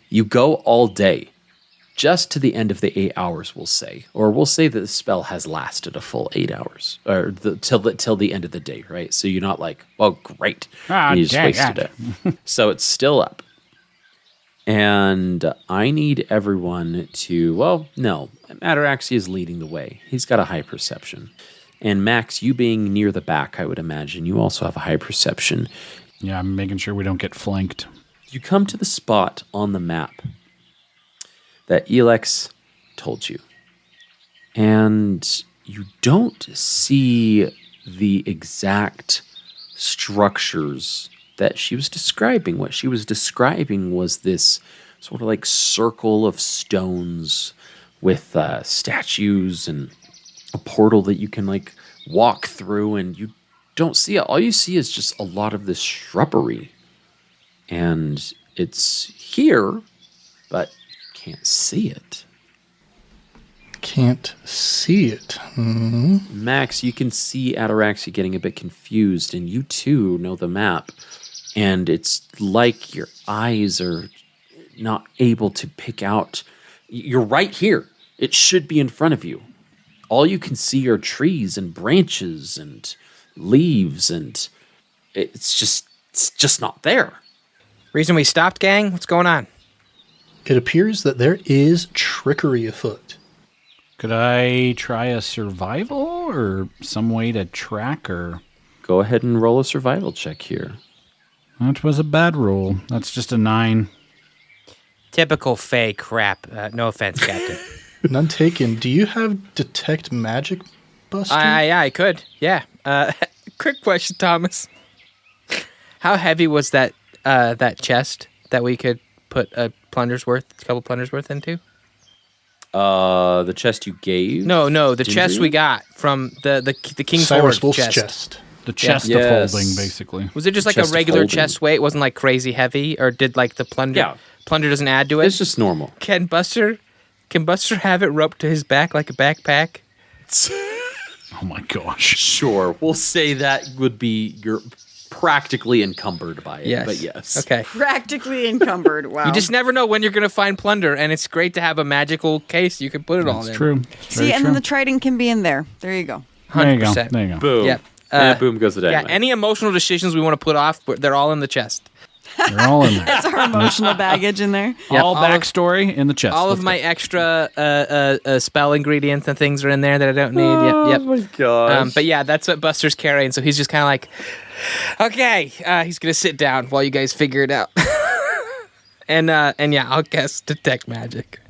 S3: You go all day, just to the end of the 8 hours, we'll say. Or we'll say that the spell has lasted a full 8 hours, or till the end of the day, right? So you're not like, oh, great, and you just wasted it. So it's still up. And I need everyone to, well, no, Ataraxia is leading the way. He's got a high perception. And Max, you being near the back, I would imagine, you also have a high perception.
S6: Yeah, I'm making sure we don't get flanked.
S3: You come to the spot on the map that Elex told you. And you don't see the exact structures that she was describing. What she was describing was this sort of like circle of stones with statues and a portal that you can like walk through, and you don't see it. All you see is just a lot of this shrubbery. And it's here, but you can't see it.
S4: Can't see it. Mm-hmm.
S3: Max, you can see Ataraxia getting a bit confused, and you too know the map. And it's like your eyes are not able to pick out. You're right here. It should be in front of you. All you can see are trees and branches and leaves, and it's just not there.
S5: Reason we stopped, gang? What's going on?
S4: It appears that there is trickery afoot.
S6: Could I try a survival or some way to track her?
S3: Go ahead and roll a survival check here.
S6: That was a bad roll. That's just a 9.
S5: Typical Fey crap. No offense, Captain.
S4: None taken. Do you have detect magic, Buster?
S5: I could. Yeah. Quick question, Thomas. How heavy was that chest that we could put a couple plunders worth into?
S1: The chest you gave?
S5: No, the
S1: Ginger?
S5: chest we got from the King's
S4: Cyrus
S5: Hoard
S4: Wolf's
S5: chest.
S6: The chest of
S1: Yes.
S6: holding, basically.
S5: Was it just like a
S1: Chest of
S5: regular
S1: holding.
S5: chest weight? It wasn't like crazy heavy, or did like the plunder?
S1: Yeah.
S5: Plunder doesn't add to it.
S1: It's just normal.
S5: Can Buster have it roped to his back like a backpack?
S6: Oh my gosh.
S1: Sure, we'll say that would be you're practically encumbered by it.
S5: Yes.
S1: But yes.
S5: Okay.
S2: Practically encumbered. Wow.
S5: You just never know when you're going to find plunder, and it's great to have a magical case you can put it all in.
S6: That's true. It's
S2: See,
S6: very
S2: and
S6: true.
S2: then the trident can be in there. There you go.
S6: There you go.
S5: 100%.
S6: There you go.
S1: Boom.
S5: Yep.
S1: And boom goes the
S5: Yeah,
S1: dynamite.
S5: any emotional decisions we want to put off, they're all in the chest.
S6: They're all in there.
S2: That's our emotional baggage in there.
S5: Yep,
S6: all
S5: all of-
S6: backstory in the chest.
S5: All
S6: Let's
S5: of
S6: go.
S5: my extra spell ingredients and things are in there that I don't need. Yep.
S1: Oh my gosh.
S5: But yeah, that's what Buster's carrying. So he's just kind of like, okay, he's gonna sit down while you guys figure it out. and yeah, I'll guess detect magic.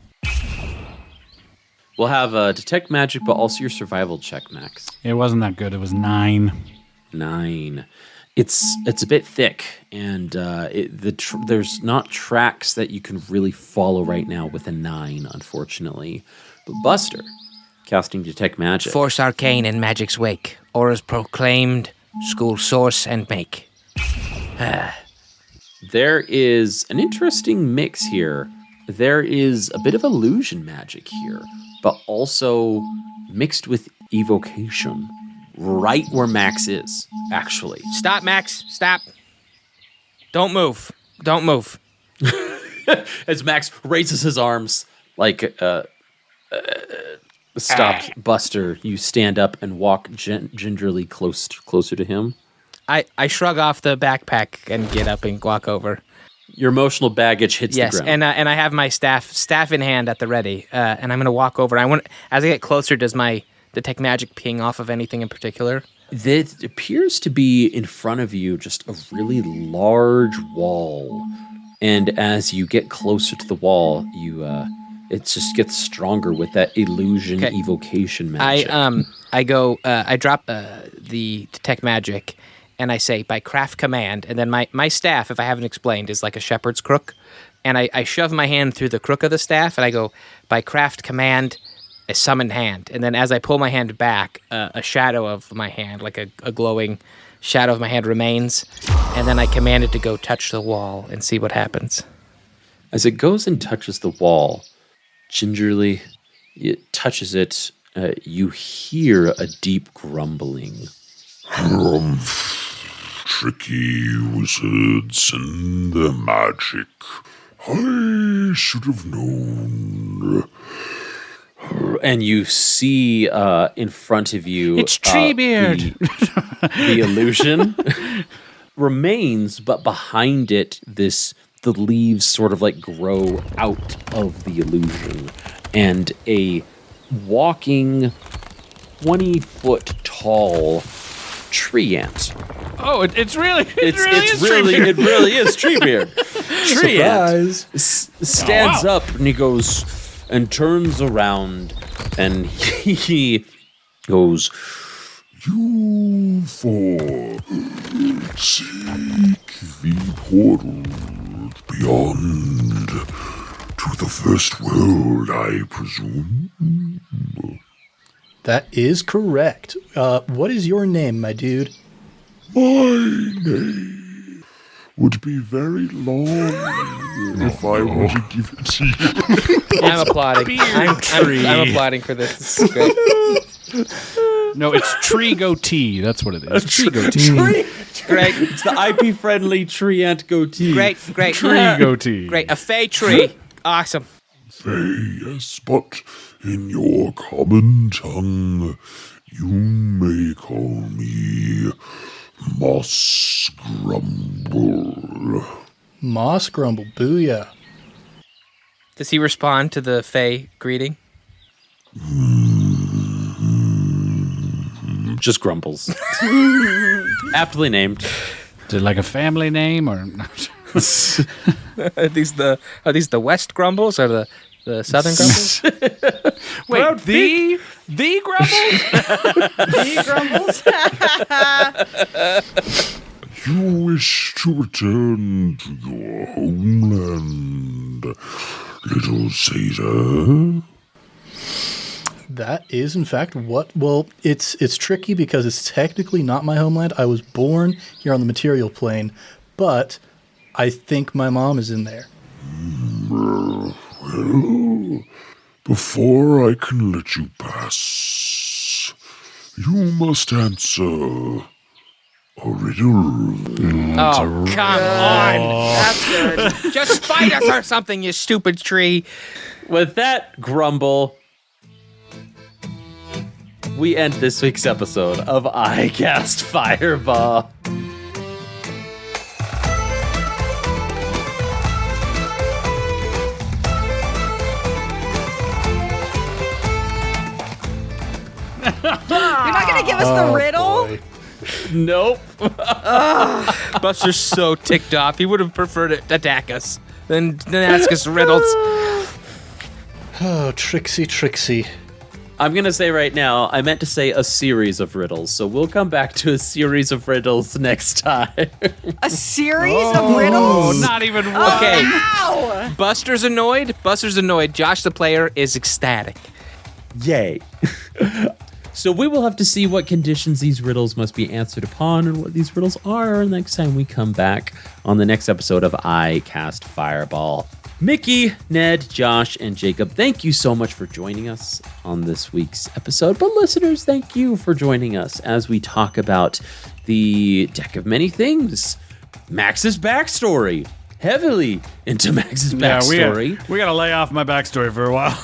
S1: We'll have detect magic, but also your survival check, Max.
S6: It wasn't that good. It was 9.
S1: 9. It's a bit thick, and there's not tracks that you can really follow right now with a 9, unfortunately. But Buster, casting detect magic.
S5: Force arcane in magic's wake. Auras proclaimed. School source and make.
S1: There is an interesting mix here. There is a bit of illusion magic here, but also mixed with evocation. Right where Max is, actually.
S5: Stop, Max. Stop. Don't move. Don't move.
S1: As Max raises his arms, like, stop, Buster. You stand up and walk gingerly closer to him.
S5: I shrug off the backpack and get up and walk over.
S1: Your emotional baggage hits the
S5: Yes,
S1: ground.
S5: and I have my staff in hand at the ready, and I'm gonna walk over. As I get closer, does my detect magic ping off of anything in particular?
S1: It appears to be in front of you just a really large wall. And as you get closer to the wall, it just gets stronger with that illusion
S5: Okay.
S1: evocation magic.
S5: I drop the detect magic, and I say by craft command, and then my staff, if I haven't explained, is like a shepherd's crook, and I shove my hand through the crook of the staff, and I go by craft command, a summoned hand, and then as I pull my hand back, a shadow of my hand, like a glowing shadow of my hand remains, and then I command it to go touch the wall and see what happens.
S1: As it goes and touches the wall, gingerly, it touches it. You hear a deep grumbling.
S7: Tricky wizards and their magic. I should have known.
S1: And you see in front of you...
S5: It's Treebeard!
S1: The illusion remains, but behind it, the leaves sort of like grow out of the illusion. And a walking 20-foot tall tree ant.
S6: Oh, it really
S1: It really is Treebeard. Tree ant
S4: Surprise!
S1: stands up and he goes and turns around and he goes,
S7: You four seek the portal beyond to the first world, I presume.
S4: That is correct. What is your name, my dude?
S7: My name would be very long if I were to give it to you.
S5: I'm applauding. I'm applauding for this. This is great.
S6: No, it's tree goatee. That's what it is. Tree goatee.
S5: Great.
S1: it's the IP friendly tree ant goatee.
S5: Great.
S6: Tree goatee.
S5: Great. A fey tree. Awesome.
S7: Yes, but in your common tongue, you may call me Moss Grumble.
S4: Moss Grumble. Booyah.
S5: Does he respond to the fey greeting?
S1: Just grumbles. Aptly named.
S6: Is it like a family name or?
S5: Are these the West Grumbles or the Southern Grumbles?
S3: Wait,
S1: Proud
S3: the Grumbles?
S2: He grumbles.
S7: You wish to return to your homeland, little satyr?
S4: That is, in fact, it's tricky because it's technically not my homeland. I was born here on the material plane, but I think my mom is in there.
S7: Well, before I can let you pass, you must answer a riddle.
S5: Oh, come on.
S2: That's good.
S5: Just fight us or something, you stupid tree.
S1: With that grumble, we end this week's episode of I Cast Fireball.
S2: You're not gonna give us the riddle?
S4: Boy.
S1: Nope.
S5: Buster's so ticked off. He would have preferred to attack us than ask us riddles.
S4: Oh, Trixie.
S1: I'm going to say right now, I meant to say a series of riddles, so we'll come back to a series of riddles next time.
S2: A series of
S3: Oh,
S2: riddles?
S3: not even one.
S5: Okay.
S2: Ow!
S5: Buster's annoyed. Josh, the player, is ecstatic.
S1: Yay. So we will have to see what conditions these riddles must be answered upon and what these riddles are next time we come back on the next episode of I Cast Fireball. Mickey, Ned, Josh, and Jacob, thank you so much for joining us on this week's episode. But listeners, thank you for joining us as we talk about the Deck of Many Things, Max's backstory, heavily into Max's backstory.
S3: We gotta lay off my backstory for a while.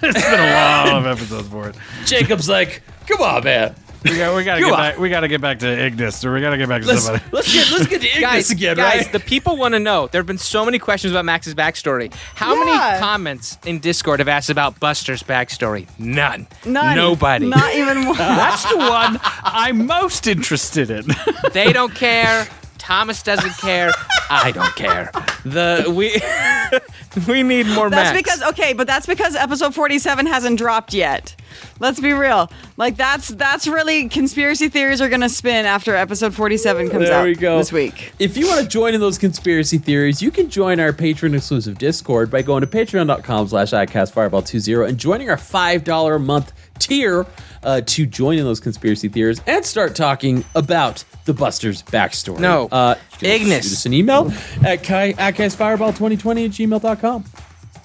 S3: It's been a lot of episodes for it.
S1: Jacob's like, come on, man.
S3: We gotta get back to Ignis, or we gotta get back to somebody.
S1: Let's get to Ignis again,
S5: guys,
S1: right?
S5: the people want to know. There have been so many questions about Max's backstory. How many comments in Discord have asked about Buster's backstory? None. Nobody.
S2: Not even one.
S3: That's the one I'm most interested in.
S5: They don't care. Thomas doesn't care. I don't care. We need more
S2: That's
S5: Max.
S2: that's because episode 47 hasn't dropped yet. Let's be real. Like that's really conspiracy theories are gonna spin after episode 47 comes out
S1: There we go.
S2: this week.
S1: If you want to join in those conspiracy theories, you can join our Patreon exclusive Discord by going to patreon.com/ICastFireball20 and joining our $5 a month tier to join in those conspiracy theories and start talking about the Buster's backstory.
S5: No.
S1: You can
S5: Ignis.
S1: Shoot us an email at castfireball2020@gmail.com,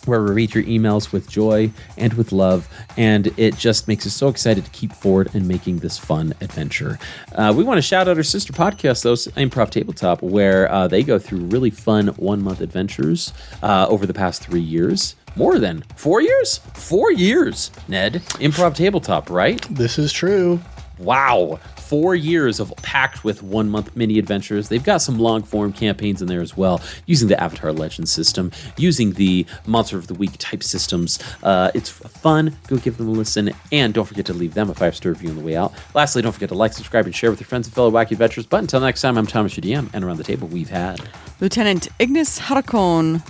S1: where we read your emails with joy and with love, and it just makes us so excited to keep forward and making this fun adventure. We want to shout out our sister podcast, though, Improv Tabletop, where they go through really fun 1-month adventures over the past 3 years. More than 4 years? 4 years, Ned. Improv Tabletop, right?
S4: This is true.
S1: Wow. 4 years of packed with 1-month mini adventures. They've got some long form campaigns in there as well, using the Avatar Legends system, using the Monster of the Week type systems. It's fun. Go give them a listen. And don't forget to leave them a 5-star review on the way out. Lastly, don't forget to like, subscribe, and share with your friends and fellow wacky adventurers. But until next time, I'm Thomas, your DM, and around the table we've had
S2: Lieutenant Ignis Harkon.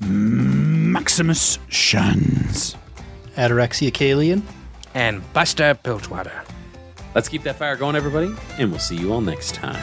S3: Maximus Shans.
S4: Ataraxia Kalian.
S5: And Buster Bilgewater.
S1: Let's keep that fire going, everybody, and we'll see you all next time.